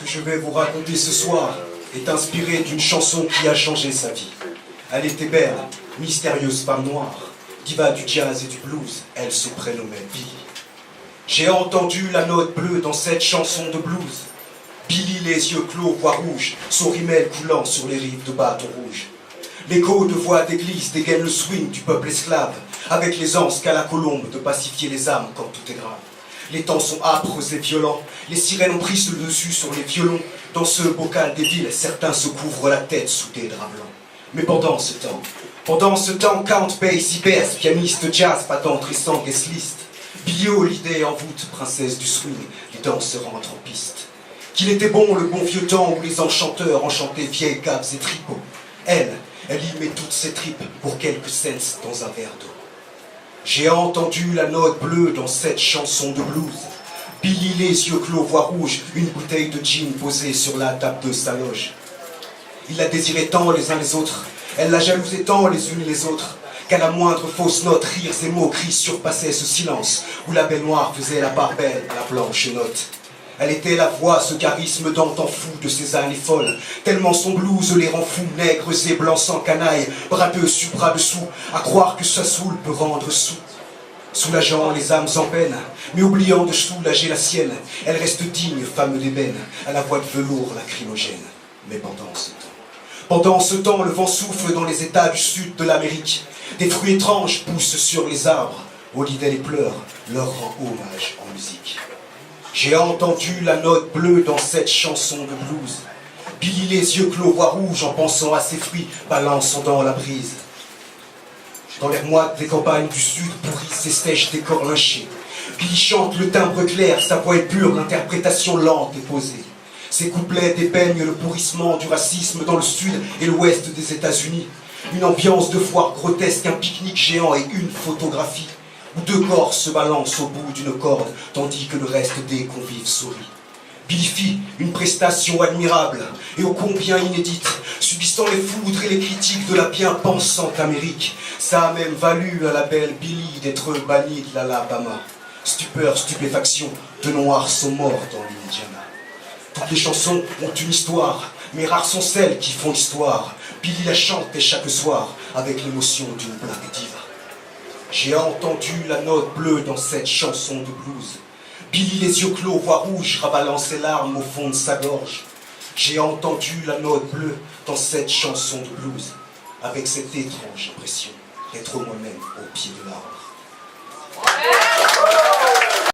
je vais vous raconter ce soir est inspiré d'une chanson qui a changé sa vie. Elle était belle, mystérieuse femme noire, diva du jazz et du blues, elle se prénommait Billy. J'ai entendu la note bleue dans cette chanson de blues. Billy, les yeux clos, voix rouge, son rimel coulant sur les rives de Bâton Rouge. L'écho de voix d'église dégaine le swing du peuple esclave, avec l'aisance qu'a la colombe de pacifier les âmes quand tout est grave. Les temps sont âpres et violents, les sirènes ont pris le dessus sur les violons. Dans ce bocal des villes, certains se couvrent la tête sous des draps blancs. Mais pendant ce temps, Count Basie Bass, pianiste jazz, patent Tristan guest list, Bio, l'idée en voûte, princesse du swing, les danseurs rentrent en piste. Qu'il était bon le bon vieux temps où les enchanteurs enchantaient vieilles caves et tripots. Elle y met toutes ses tripes pour quelques cents dans un verre d'eau. J'ai entendu la note bleue dans cette chanson de blues. Billy, les yeux clos, voix rouge, une bouteille de gin posée sur la table de sa loge. Il la désirait tant les uns les autres, elle la jalousait tant les unes les autres, qu'à la moindre fausse note, rires et moqueries surpassaient ce silence, où la belle noire faisait la part belle à la blanche note. Elle était la voix, ce charisme d'antan fou de ces années folles, tellement son blues les rend fous, nègres et blancs sans canaille, bras dessus, bras dessous, à croire que sa soul peut rendre sous. Soulageant les âmes en peine, mais oubliant de soulager la sienne, elle reste digne, femme d'ébène, à la voix de velours lacrymogène. Mais pendant ce temps, le vent souffle dans les États du sud de l'Amérique. Des fruits étranges poussent sur les arbres. Holiday les pleure, leur rend hommage en musique. J'ai entendu la note bleue dans cette chanson de blues. Billy, les yeux clos, voix rouge, en pensant à ses fruits, balançant dans la brise. Dans l'air moite des campagnes du sud pourrissent et sèches des corps lynchés. Billy chante le timbre clair, sa voix est pure, l'interprétation lente et posée. Ses couplets dépeignent le pourrissement du racisme dans le sud et l'ouest des États-Unis. Une ambiance de foire grotesque, un pique-nique géant et une photographie où deux corps se balancent au bout d'une corde tandis que le reste des convives sourit. Billy fit une prestation admirable et ô combien inédite, subissant les foudres et les critiques de la bien-pensante Amérique. Ça a même valu à la belle Billy d'être bannie de l'Alabama. Stupeur, stupéfaction, deux noirs sont morts dans l'Indiana. Toutes les chansons ont une histoire, mais rares sont celles qui font l'histoire. Billy la chantait chaque soir avec l'émotion d'une black diva. J'ai entendu la note bleue dans cette chanson de blues. Billy, les yeux clos, voix rouge, ravalant ses larmes au fond de sa gorge. J'ai entendu la note bleue dans cette chanson de blues, avec cette étrange impression d'être moi-même au pied de l'arbre.